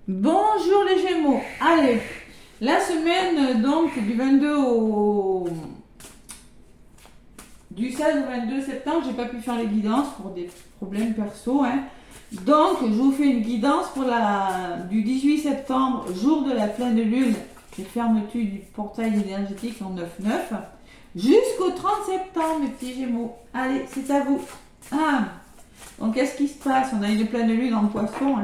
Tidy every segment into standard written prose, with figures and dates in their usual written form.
Bonjour les Gémeaux. Allez, la semaine donc du 16 au 22 septembre, j'ai pas pu faire les guidances pour des problèmes perso. Donc, je vous fais une guidance pour du 18 septembre, jour de la pleine lune, et fermeture du portail énergétique en 9-9, jusqu'au 30 septembre, mes petits Gémeaux. Allez, c'est à vous. Donc, qu'est-ce qui se passe? On a une pleine lune en Poisson.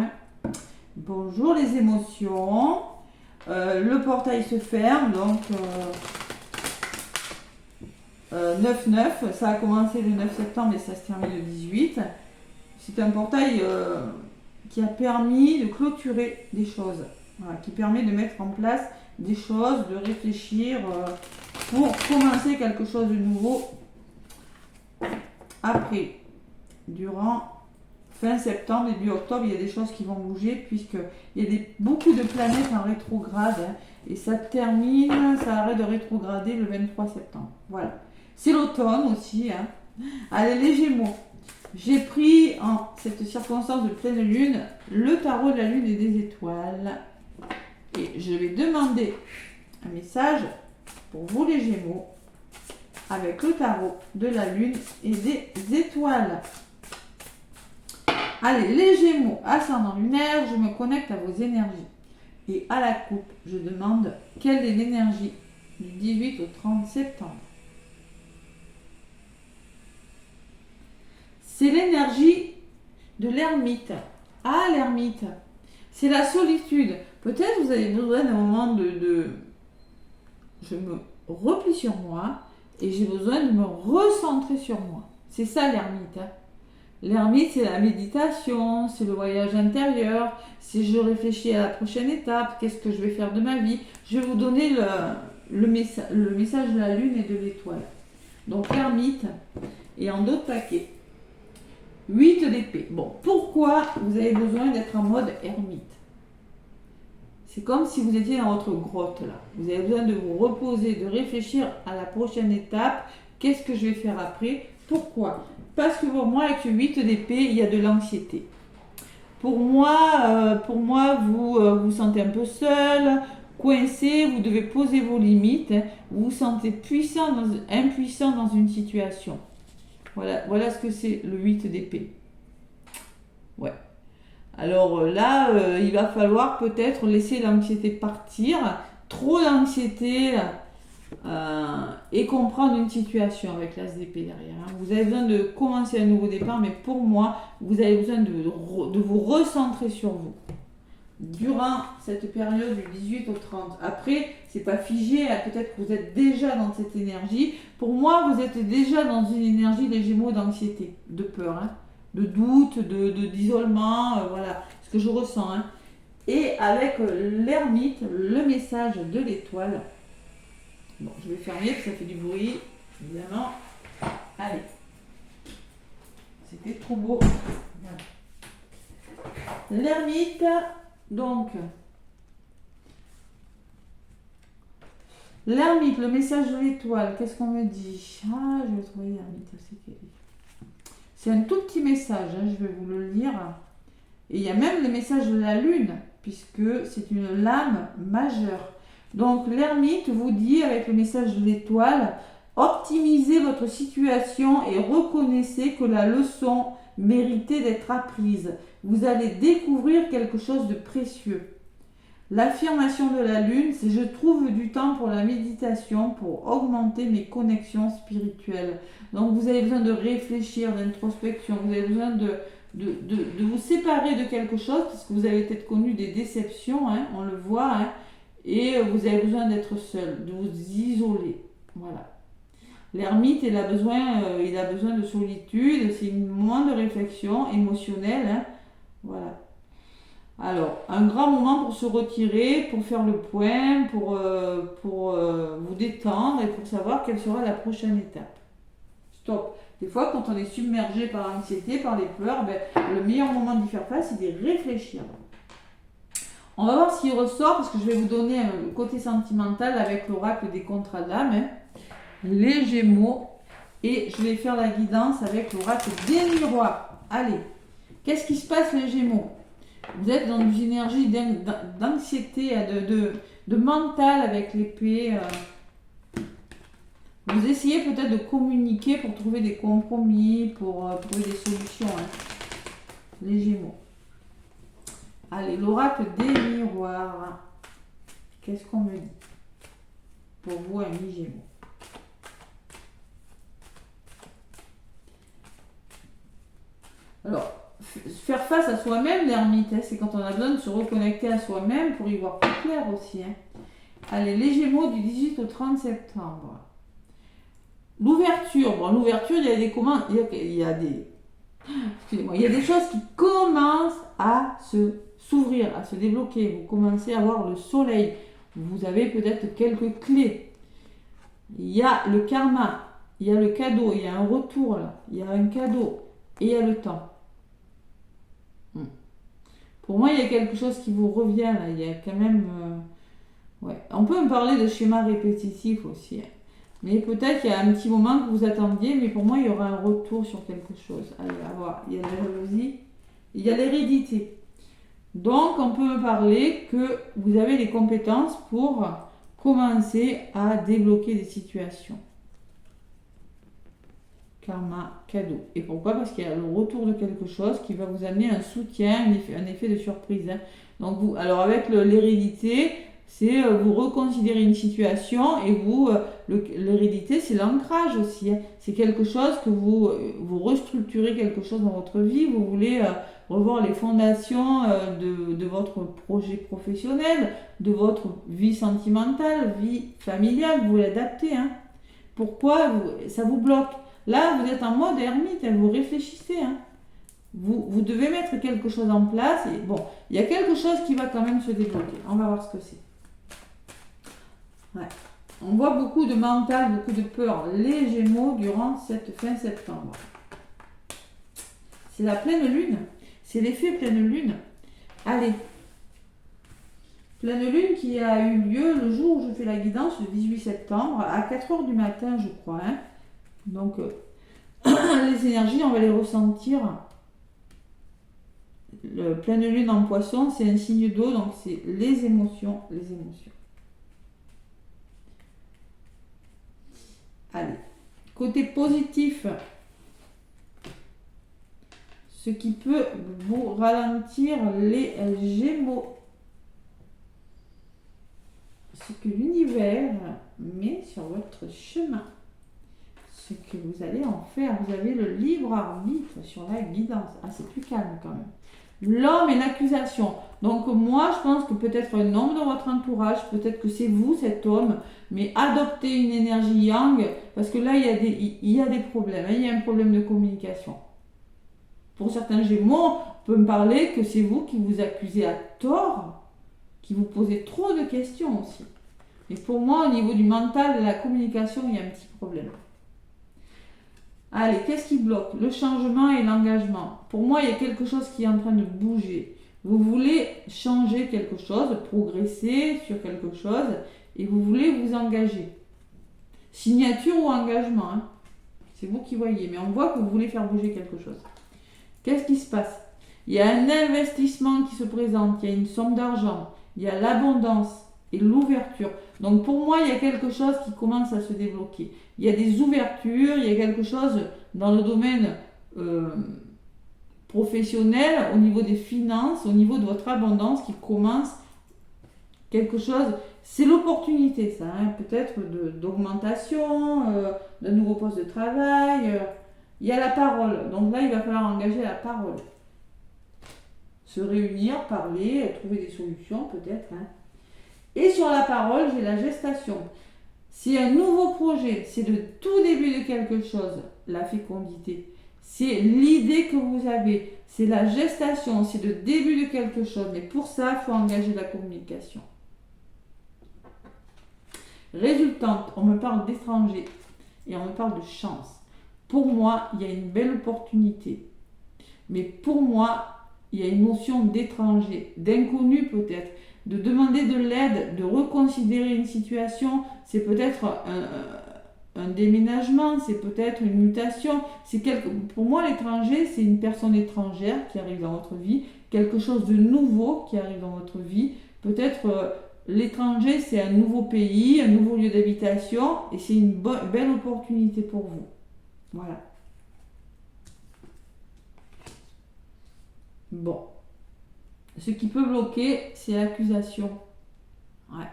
Bonjour les émotions. Le portail se ferme, donc 9-9, ça a commencé le 9 septembre et ça se termine le 18. C'est un portail qui a permis de clôturer des choses, qui permet de mettre en place des choses, de réfléchir pour commencer quelque chose de nouveau après, durant fin septembre, début octobre, il y a des choses qui vont bouger puisqu'il y a beaucoup de planètes en rétrograde et ça arrête de rétrograder le 23 septembre. Voilà. C'est l'automne aussi. Allez les Gémeaux, j'ai pris en cette circonstance de pleine lune le tarot de la lune et des étoiles et je vais demander un message pour vous les Gémeaux avec le tarot de la lune et des étoiles. Allez, les Gémeaux, ascendant lunaire, je me connecte à vos énergies. Et à la coupe, je demande quelle est l'énergie du 18 au 30 septembre. C'est l'énergie de l'ermite. L'ermite, c'est la solitude. Peut-être vous avez besoin d'un moment je me replie sur moi et j'ai besoin de me recentrer sur moi. C'est ça l'ermite. L'ermite, c'est la méditation, c'est le voyage intérieur, c'est je réfléchis à la prochaine étape, qu'est-ce que je vais faire de ma vie. Je vais vous donner le message de la lune et de l'étoile. Donc l'ermite est en 2 paquets. 8 d'épée. Bon, pourquoi vous avez besoin d'être en mode ermite? C'est comme si vous étiez dans votre grotte là. Vous avez besoin de vous reposer, de réfléchir à la prochaine étape. Qu'est-ce que je vais faire après? Pourquoi? Parce que pour moi, avec le 8 d'épée, il y a de l'anxiété. Pour moi, vous vous sentez un peu seul, coincé, vous devez poser vos limites. Vous vous sentez impuissant dans une situation. Voilà ce que c'est le 8 d'épée. Ouais. Alors là, il va falloir peut-être laisser l'anxiété partir. Trop d'anxiété et comprendre une situation avec l'as d'épée derrière. Vous avez besoin de commencer un nouveau départ, mais pour moi, vous avez besoin de vous recentrer sur vous durant cette période du 18 au 30. Après, c'est pas figé, peut-être que vous êtes déjà dans cette énergie. Pour moi, vous êtes déjà dans une énergie des Gémeaux d'anxiété, de peur, de doute, d'isolement, voilà, ce que je ressens. Et avec l'ermite, le message de l'étoile. Bon, je vais fermer parce que ça fait du bruit, évidemment. Allez. C'était trop beau. Voilà. L'ermite, donc. L'ermite, le message de l'étoile, qu'est-ce qu'on me dit? Je vais trouver l'ermite. C'est un tout petit message, je vais vous le lire. Et il y a même le message de la lune, puisque c'est une lame majeure. Donc l'ermite vous dit avec le message de l'étoile, optimisez votre situation et reconnaissez que la leçon méritait d'être apprise. Vous allez découvrir quelque chose de précieux. L'affirmation de la lune, c'est je trouve du temps pour la méditation, pour augmenter mes connexions spirituelles. Donc vous avez besoin de réfléchir, d'introspection, vous avez besoin de vous séparer de quelque chose, parce que vous avez peut-être connu des déceptions, on le voit, et vous avez besoin d'être seul, de vous isoler. Voilà. L'ermite, il a besoin de solitude, c'est un moment de réflexion émotionnelle. Voilà. Alors, un grand moment pour se retirer, pour faire le point, pour vous détendre et pour savoir quelle sera la prochaine étape. Stop. Des fois, quand on est submergé par l'anxiété, par les peurs, le meilleur moment d'y faire face, c'est de réfléchir. On va voir ce qui ressort, parce que je vais vous donner un côté sentimental avec l'oracle des contrats d'âme, les Gémeaux, et je vais faire la guidance avec l'oracle des miroirs. Allez, qu'est-ce qui se passe les Gémeaux? Vous êtes dans une énergie d'anxiété, de mental avec l'épée. Vous essayez peut-être de communiquer pour trouver des compromis, pour trouver des solutions. Les Gémeaux. Allez, l'oracle des miroirs. Qu'est-ce qu'on me dit pour vous, amis Gémeaux? Alors, faire face à soi-même, l'ermite, c'est quand on a besoin de se reconnecter à soi-même pour y voir plus clair aussi. Allez, les Gémeaux du 18 au 30 septembre. L'ouverture. Bon, l'ouverture, il y a des commandes, il y a des choses qui commencent à s'ouvrir, à se débloquer. Vous commencez à voir le soleil. Vous avez peut-être quelques clés. Il y a le karma, il y a le cadeau, il y a un retour là, il y a un cadeau et il y a le temps. Pour moi, il y a quelque chose qui vous revient là. Il y a quand même... ouais. On peut me parler de schéma répétitif aussi. Mais peut-être qu'il y a un petit moment que vous attendiez, mais pour moi, il y aura un retour sur quelque chose. Allez, à voir. Il y a la jalousie, il y a l'hérédité. Donc, on peut me parler que vous avez les compétences pour commencer à débloquer des situations. Karma, cadeau. Et pourquoi? Parce qu'il y a le retour de quelque chose qui va vous amener un soutien, un effet de surprise. Donc, alors avec l'hérédité, c'est vous reconsidérez une situation et l'hérédité, c'est l'ancrage aussi. C'est quelque chose que vous restructurez quelque chose dans votre vie. Vous voulez revoir les fondations de votre projet professionnel, de votre vie sentimentale, vie familiale. Vous l'adaptez. Pourquoi ça vous bloque? Là, vous êtes en mode ermite, vous réfléchissez. Vous devez mettre quelque chose en place. Et bon, il y a quelque chose qui va quand même se débloquer. On va voir ce que c'est. Ouais. On voit beaucoup de mental, beaucoup de peur. Les Gémeaux durant cette fin septembre. C'est la pleine lune. C'est l'effet pleine lune. Allez. Pleine lune qui a eu lieu le jour où je fais la guidance, le 18 septembre, à 4h du matin, je crois. Donc, les énergies, on va les ressentir. Le pleine lune en poisson, c'est un signe d'eau, donc c'est les émotions, les émotions. Allez, côté positif, ce qui peut vous ralentir les Gémeaux, ce que l'univers met sur votre chemin, ce que vous allez en faire. Vous avez le libre arbitre sur la guidance. Ah, c'est plus calme quand même. L'homme et l'accusation. Donc moi, je pense que peut-être un homme dans votre entourage, peut-être que c'est vous cet homme, mais adoptez une énergie yang, parce que là, il y a des problèmes. Il y a un problème de communication. Pour certains Gémeaux, on peut me parler que c'est vous qui vous accusez à tort, qui vous posez trop de questions aussi. Et pour moi, au niveau du mental, de la communication, il y a un petit problème. Allez, qu'est-ce qui bloque? Le changement et l'engagement. Pour moi, il y a quelque chose qui est en train de bouger. Vous voulez changer quelque chose, progresser sur quelque chose, et vous voulez vous engager. Signature ou engagement, c'est vous qui voyez, mais on voit que vous voulez faire bouger quelque chose. Qu'est-ce qui se passe? Il y a un investissement qui se présente, il y a une somme d'argent, il y a l'abondance et l'ouverture. Donc pour moi, il y a quelque chose qui commence à se débloquer. Il y a des ouvertures, il y a quelque chose dans le domaine professionnel, au niveau des finances, au niveau de votre abondance qui commence quelque chose. C'est l'opportunité, ça, peut-être d'augmentation, d'un nouveau poste de travail. Il y a la parole. Donc là, il va falloir engager la parole. Se réunir, parler, trouver des solutions peut-être. Et sur la parole, j'ai la gestation. C'est un nouveau projet, c'est le tout début de quelque chose, la fécondité. C'est l'idée que vous avez, c'est la gestation, c'est le début de quelque chose. Mais pour ça, il faut engager la communication. Résultante, on me parle d'étranger et on me parle de chance. Pour moi, il y a une belle opportunité. Mais pour moi, il y a une notion d'étranger, d'inconnu peut-être, de demander de l'aide, de reconsidérer une situation. C'est peut-être un déménagement, c'est peut-être une mutation. Pour moi, l'étranger, c'est une personne étrangère qui arrive dans votre vie quelque chose de nouveau qui arrive dans votre vie. Peut-être l'étranger, c'est un nouveau pays, un nouveau lieu d'habitation et c'est une belle opportunité pour vous. Voilà. Bon. Ce qui peut bloquer, c'est l'accusation. Ouais.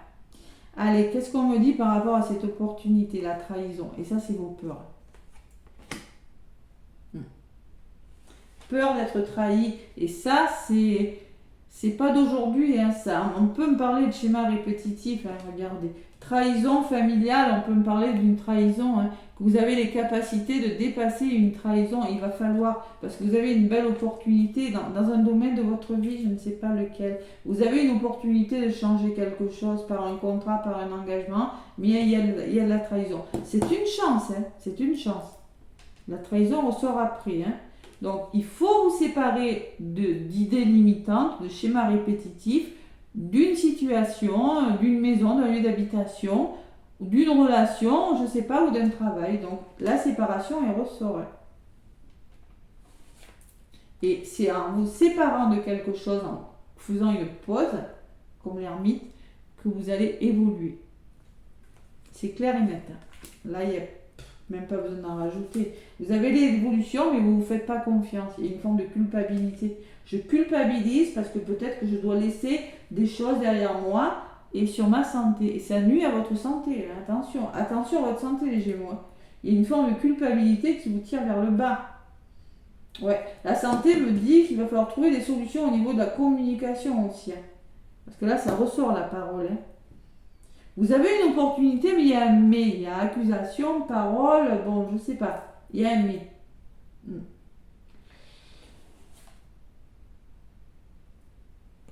Allez, qu'est-ce qu'on me dit par rapport à cette opportunité, la trahison? Et ça, c'est vos peurs. Peur d'être trahi. Et ça, c'est pas d'aujourd'hui, hein, ça. On peut me parler de schéma répétitif, hein, regardez. Trahison familiale, on peut me parler d'une trahison, hein, que vous avez les capacités de dépasser une trahison. Il va falloir, parce que vous avez une belle opportunité dans un domaine de votre vie, je ne sais pas lequel. Vous avez une opportunité de changer quelque chose par un contrat, par un engagement, mais il y a de la trahison. C'est une chance, hein, c'est une chance. La trahison ressort après, hein. Donc, il faut vous séparer d'idées limitantes, de schémas répétitifs, d'une situation, d'une maison, d'un lieu d'habitation, d'une relation, je ne sais pas, ou d'un travail. Donc, la séparation est ressort. Et c'est en vous séparant de quelque chose, en faisant une pause, comme l'ermite, que vous allez évoluer. C'est clair et net. Là, il y a même pas besoin d'en rajouter. Vous avez l'évolution, mais vous ne vous faites pas confiance. Il y a une forme de culpabilité. Je culpabilise parce que peut-être que je dois laisser des choses derrière moi et sur ma santé. Et ça nuit à votre santé. Attention, attention à votre santé, les Gémeaux. Il y a une forme de culpabilité qui vous tire vers le bas. Ouais, la santé me dit qu'il va falloir trouver des solutions au niveau de la communication aussi. Parce que là, ça ressort la parole. Vous avez une opportunité, mais il y a un mais. Il y a accusation, parole, bon, je sais pas. Il y a un mais.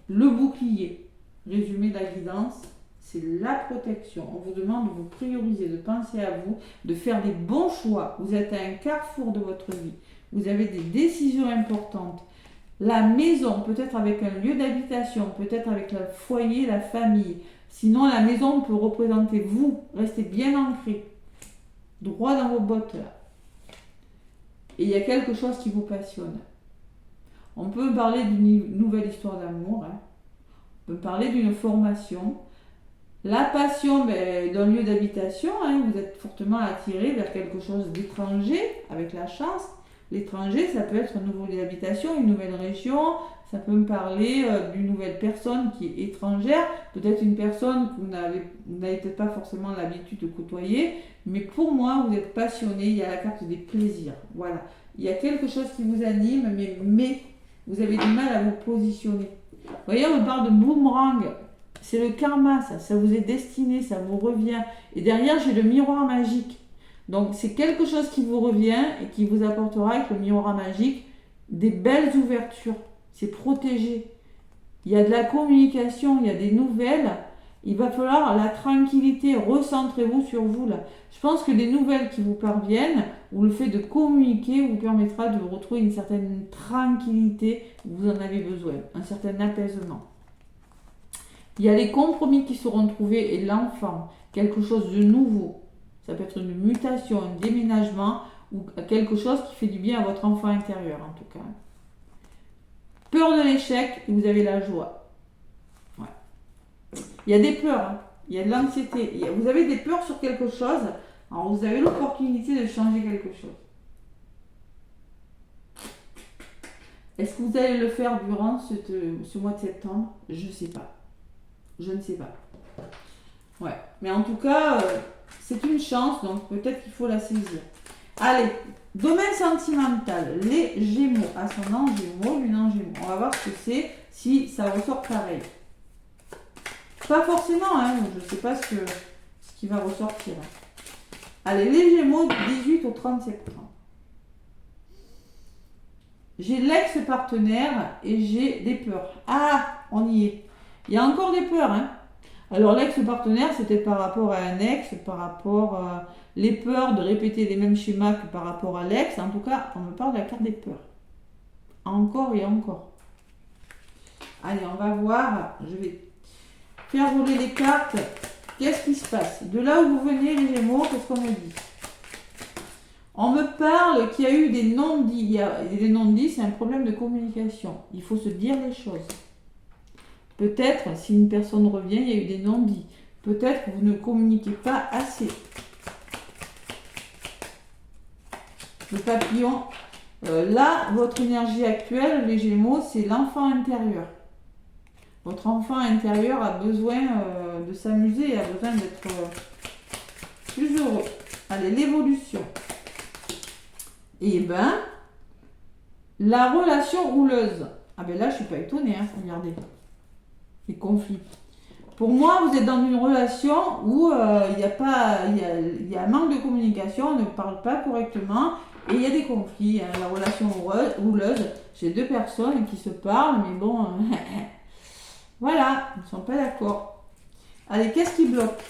Le bouclier, résumé de la guidance, c'est la protection. On vous demande de vous prioriser, de penser à vous, de faire des bons choix. Vous êtes à un carrefour de votre vie. Vous avez des décisions importantes. La maison, peut-être avec un lieu d'habitation, peut-être avec le foyer, la famille. Sinon, la maison peut représenter vous. Restez bien ancré, droit dans vos bottes là. Et il y a quelque chose qui vous passionne. On peut parler d'une nouvelle histoire d'amour. Hein. On peut parler d'une formation. La passion d'un lieu d'habitation. Hein, vous êtes fortement attiré vers quelque chose d'étranger, avec la chance. L'étranger, ça peut être un nouveau lieu d'habitation, une nouvelle région. Ça peut me parler d'une nouvelle personne qui est étrangère, peut-être une personne que vous n'avez peut-être pas forcément l'habitude de côtoyer, mais pour moi, vous êtes passionné, il y a la carte des plaisirs. Voilà. Il y a quelque chose qui vous anime, mais vous avez du mal à vous positionner. Vous voyez, on parle de boomerang. C'est le karma, ça vous est destiné, ça vous revient. Et derrière, j'ai le miroir magique. Donc, c'est quelque chose qui vous revient et qui vous apportera avec le miroir magique des belles ouvertures. C'est protégé. Il y a de la communication, il y a des nouvelles. Il va falloir la tranquillité. Recentrez-vous sur vous là. Je pense que les nouvelles qui vous parviennent ou le fait de communiquer vous permettra de retrouver une certaine tranquillité. Vous en avez besoin, un certain apaisement. Il y a les compromis qui seront trouvés et l'enfant, quelque chose de nouveau. Ça peut être une mutation, un déménagement ou quelque chose qui fait du bien à votre enfant intérieur en tout cas. Peur de l'échec, et vous avez la joie. Ouais. Il y a des peurs, hein. Il y a de l'anxiété. Vous avez des peurs sur quelque chose, alors vous avez l'opportunité de changer quelque chose. Est-ce que vous allez le faire durant ce mois de septembre? Je ne sais pas. Je ne sais pas. Ouais. Mais en tout cas, c'est une chance, donc peut-être qu'il faut la saisir. Allez, domaine sentimental, les Gémeaux, ascendant Gémeaux, lune en Gémeaux. On va voir ce que c'est, si ça ressort pareil. Pas forcément, hein, je ne sais pas ce qui va ressortir. Allez, les Gémeaux, 18 au 30 septembre. J'ai l'ex-partenaire et j'ai des peurs. Ah, on y est. Il y a encore des peurs, hein. Alors l'ex-partenaire, c'était par rapport à un ex, par rapport à les peurs de répéter les mêmes schémas que par rapport à l'ex. En tout cas, on me parle de la carte des peurs. Encore et encore. Allez, on va voir. Je vais faire voler les cartes. Qu'est-ce qui se passe? De là où vous venez, les Gémeaux, qu'est-ce qu'on me dit? On me parle qu'il y a eu des non-dits. Il y a des non-dits, c'est un problème de communication. Il faut se dire les choses. Peut-être, si une personne revient, il y a eu des non-dits. Peut-être que vous ne communiquez pas assez. Le papillon. Là, votre énergie actuelle, les Gémeaux, c'est l'enfant intérieur. Votre enfant intérieur a besoin de s'amuser, a besoin d'être plus heureux. Allez, l'évolution. Et ben, la relation houleuse. Ah ben là, je suis pas étonnée, hein, regardez. Les conflits. Pour moi, vous êtes dans une relation où il y a un manque de communication, on ne parle pas correctement et il y a des conflits. Hein. La relation houleuse, j'ai deux personnes qui se parlent, mais bon, voilà, ils ne sont pas d'accord. Allez, qu'est-ce qui bloque?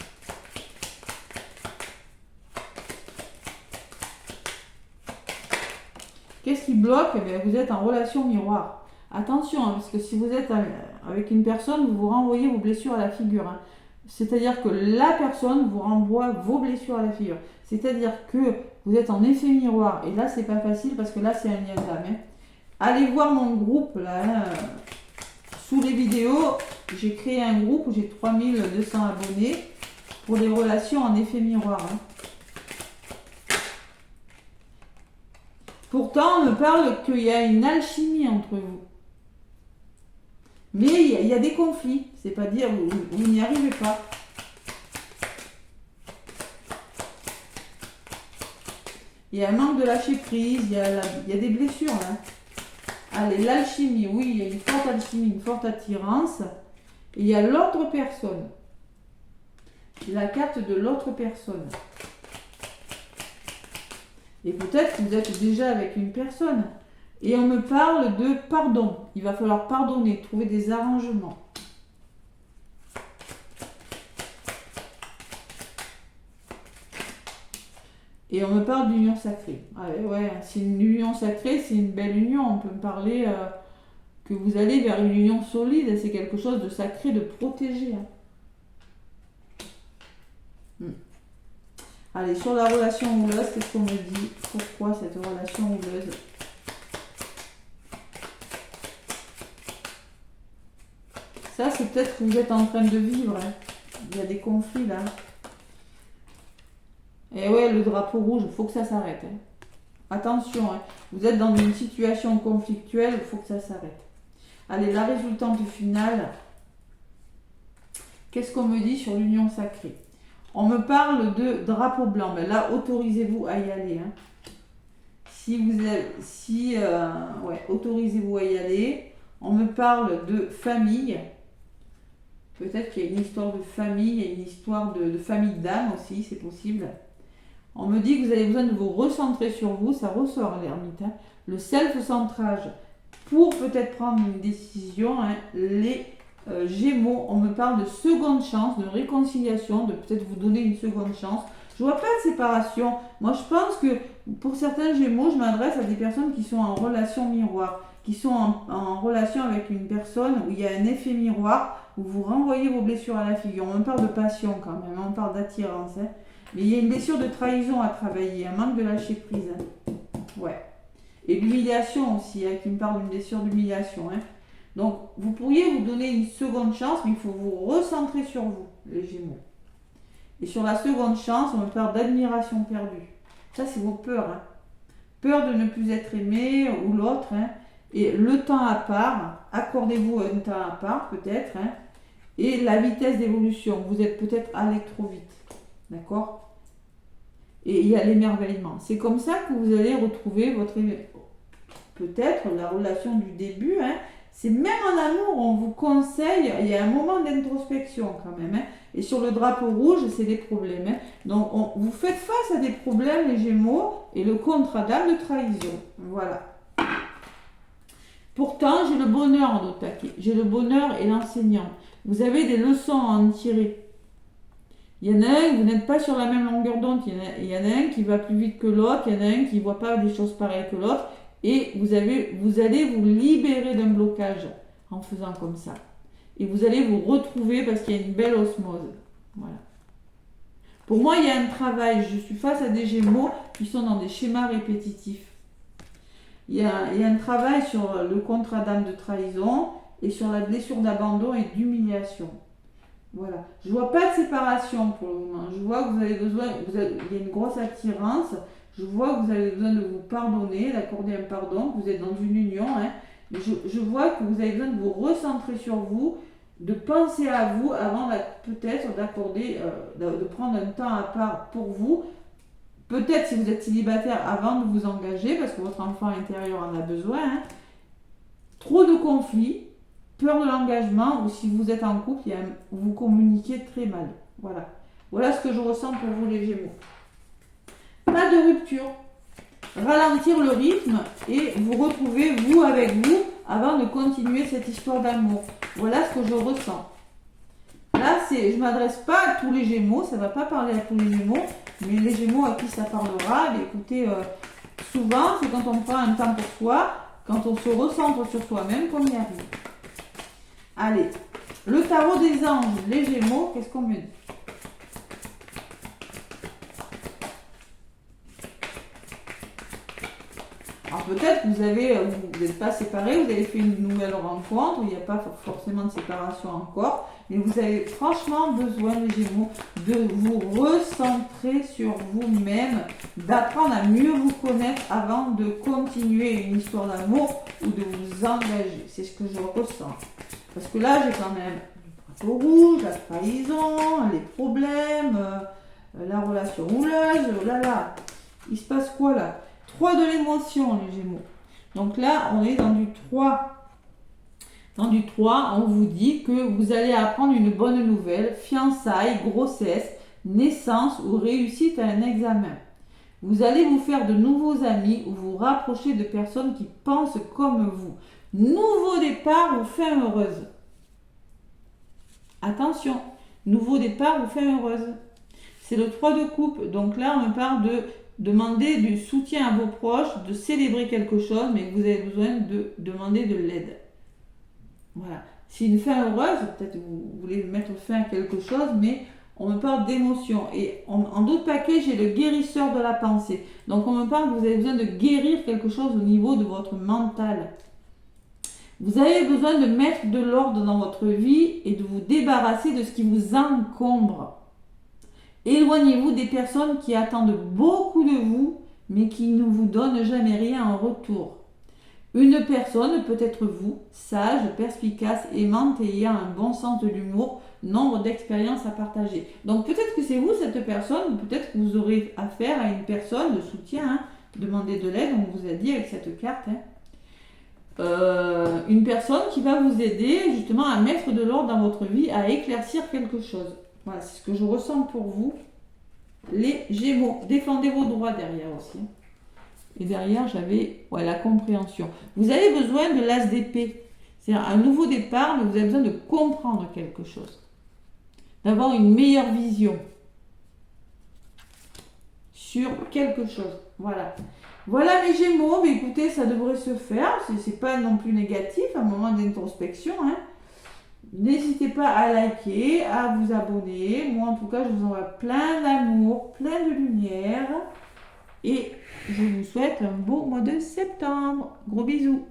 Qu'est-ce qui bloque? Eh bien, vous êtes en relation miroir. Attention, hein, parce que si vous êtes avec une personne, vous vous renvoyez vos blessures à la figure. Hein. C'est-à-dire que la personne vous renvoie vos blessures à la figure. C'est-à-dire que vous êtes en effet miroir. Et là, c'est pas facile parce que là, c'est un lien d'âme. Hein. Allez voir mon groupe là. Hein. Sous les vidéos, j'ai créé un groupe où j'ai 3200 abonnés pour les relations en effet miroir. Hein. Pourtant, on me parle qu'il y a une alchimie entre vous. Mais il y a des conflits. C'est pas dire vous n'y arrivez pas. Il y a un manque de lâcher prise. Il y a des blessures là. Allez, l'alchimie. Oui, il y a une forte alchimie, une forte attirance. Et il y a l'autre personne. La carte de l'autre personne. Et peut-être que vous êtes déjà avec une personne. Et on me parle de pardon. Il va falloir pardonner, trouver des arrangements. Et on me parle d'union sacrée. Ah ouais, c'est une union sacrée, c'est une belle union. On peut me parler que vous allez vers une union solide. C'est quelque chose de sacré, de protégé. Allez, sur la relation houleuse, qu'est-ce qu'on me dit? Pourquoi cette relation houleuse? Ça, c'est peut-être que vous êtes en train de vivre. Hein. Il y a des conflits là. Et ouais, le drapeau rouge, il faut que ça s'arrête. Hein. Attention, hein. Vous êtes dans une situation conflictuelle, il faut que ça s'arrête. Allez, la résultante finale. Qu'est-ce qu'on me dit sur l'union sacrée? On me parle de drapeau blanc. Mais là, autorisez-vous à y aller. Hein. Autorisez-vous à y aller. On me parle de famille. Peut-être qu'il y a une histoire de famille, il y a une histoire de famille d'âme aussi, c'est possible. On me dit que vous avez besoin de vous recentrer sur vous, ça ressort l'ermite. Hein. Le self-centrage pour peut-être prendre une décision. Hein. Les Gémeaux, on me parle de seconde chance, de réconciliation, de peut-être vous donner une seconde chance. Je vois pas de séparation. Moi, je pense que pour certains Gémeaux, je m'adresse à des personnes qui sont en relation miroir, qui sont en relation avec une personne où il y a un effet miroir, où vous renvoyez vos blessures à la figure. On parle de passion quand même, on parle d'attirance. Hein. Mais il y a une blessure de trahison à travailler, un manque de lâcher prise. Hein. Ouais. Et l'humiliation aussi, hein, qui me parle d'une blessure d'humiliation. Hein. Donc, vous pourriez vous donner une seconde chance, mais il faut vous recentrer sur vous, les Gémeaux. Et sur la seconde chance, on me parle d'admiration perdue. Ça, c'est vos peurs. Hein. Peur de ne plus être aimé ou l'autre. Hein. Et le temps à part, accordez-vous un temps à part peut-être. Hein. Et la vitesse d'évolution, vous êtes peut-être allé trop vite. D'accord? Et il y a l'émerveillement. C'est comme ça que vous allez retrouver peut-être la relation du début. Hein. C'est même en amour, on vous conseille, il y a un moment d'introspection quand même. Hein. Et sur le drapeau rouge, c'est des problèmes. Hein. Donc, vous faites face à des problèmes, les Gémeaux, et le contre-dame de trahison. Voilà. Pourtant, j'ai le bonheur d'attaquer. J'ai le bonheur et l'enseignant. Vous avez des leçons à en tirer. Il y en a un, vous n'êtes pas sur la même longueur d'onde. Il y en a un qui va plus vite que l'autre. Il y en a un qui ne voit pas des choses pareilles que l'autre. Et vous allez vous libérer d'un blocage en faisant comme ça. Et vous allez vous retrouver parce qu'il y a une belle osmose. Voilà. Pour moi, il y a un travail. Je suis face à des Gémeaux qui sont dans des schémas répétitifs. Il y a un travail sur le contrat d'âme de trahison et sur la blessure d'abandon et d'humiliation. Voilà. Je vois pas de séparation pour le moment. Je vois que vous avez besoin, il y a une grosse attirance. Je vois que vous avez besoin de vous pardonner, d'accorder un pardon, que vous êtes dans une union. Hein. Mais je vois que vous avez besoin de vous recentrer sur vous, de penser à vous avant peut-être d'accorder, de prendre un temps à part pour vous. Peut-être si vous êtes célibataire avant de vous engager, parce que votre enfant intérieur en a besoin. Hein. Trop de conflits, peur de l'engagement, ou si vous êtes en couple, vous communiquez très mal. Voilà. Voilà ce que je ressens pour vous les Gémeaux. Pas de rupture. Ralentir le rythme et vous retrouver vous avec vous avant de continuer cette histoire d'amour. Voilà ce que je ressens. Là, je ne m'adresse pas à tous les Gémeaux, ça ne va pas parler à tous les Gémeaux, mais les Gémeaux à qui ça parlera, écoutez, souvent, c'est quand on prend un temps pour soi, quand on se recentre sur soi-même qu'on y arrive. Allez, le tarot des anges, les Gémeaux, qu'est-ce qu'on me dit? Alors peut-être que vous n'êtes pas séparés, vous avez fait une nouvelle rencontre, il n'y a pas forcément de séparation encore, mais vous avez franchement besoin, les Gémeaux, de vous recentrer sur vous-même, d'apprendre à mieux vous connaître avant de continuer une histoire d'amour ou de vous engager. C'est ce que je ressens. Parce que là, j'ai quand même le drapeau rouge, la trahison, les problèmes, la relation houleuse, oh là là. Il se passe quoi là? 3 de l'émotion, les Gémeaux. Donc là, on est dans du 3. Dans du 3, on vous dit que vous allez apprendre une bonne nouvelle, fiançailles, grossesse, naissance ou réussite à un examen. Vous allez vous faire de nouveaux amis ou vous rapprocher de personnes qui pensent comme vous. Nouveau départ ou fin heureuse. Attention, nouveau départ ou fin heureuse. C'est le 3 de coupe. Donc là, on parle de demander du soutien à vos proches, de célébrer quelque chose, mais vous avez besoin de demander de l'aide. Voilà. C'est une fin heureuse, peut-être vous voulez mettre fin à quelque chose, mais on me parle d'émotion. Et en d'autres paquets, j'ai le guérisseur de la pensée. Donc on me parle que vous avez besoin de guérir quelque chose au niveau de votre mental. Vous avez besoin de mettre de l'ordre dans votre vie et de vous débarrasser de ce qui vous encombre. Éloignez-vous des personnes qui attendent beaucoup de vous, mais qui ne vous donnent jamais rien en retour. Une personne peut être vous, sage, perspicace, aimante et ayant un bon sens de l'humour, nombre d'expériences à partager. Donc peut-être que c'est vous cette personne, ou peut-être que vous aurez affaire à une personne de soutien, hein, demandez de l'aide, on vous a dit avec cette carte. Une personne qui va vous aider justement à mettre de l'ordre dans votre vie, à éclaircir quelque chose. Voilà, c'est ce que je ressens pour vous, les Gémeaux. Défendez vos droits derrière aussi. Et derrière, j'avais la compréhension. Vous avez besoin de l'as d'épée. C'est-à-dire un nouveau départ, mais vous avez besoin de comprendre quelque chose. D'avoir une meilleure vision sur quelque chose. Voilà. Voilà mes Gémeaux. Mais écoutez, ça devrait se faire. C'est pas non plus négatif, un moment d'introspection. Hein. N'hésitez pas à liker, à vous abonner. Moi, en tout cas, je vous envoie plein d'amour, plein de lumière. Et je vous souhaite un beau mois de septembre. Gros bisous.